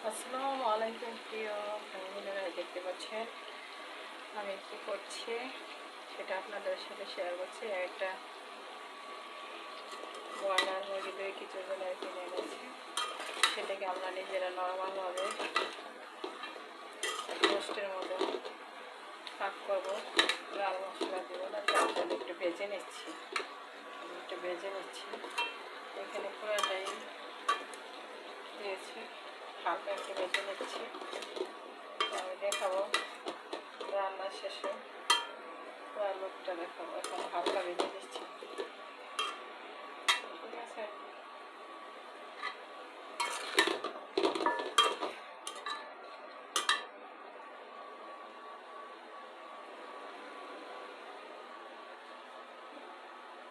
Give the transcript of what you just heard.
আসসালামু আলাইকুম প্রিয় বন্ধুরা, দেখতে পাচ্ছেন আমি কি করছি সেটা আপনাদের সাথে শেয়ার করছি। একটা ব্রয়লার মুরগি 2 কেজি কিনে এনেছি, সেটাকে আমরা নিজেরা নর্মালভাবে রোস্টের মতো পাক করবো। লাল মশলা দেবো না, তার জন্য একটু ভেজে নিচ্ছি। এখানে পুরোটাই দিয়েছি, হালকা একটু ভেজে নিচ্ছি। আমি দেখাবো রান্না শেষে পুরো লুকটা দেখাবো। এখন হালকা ভেজে দিচ্ছি।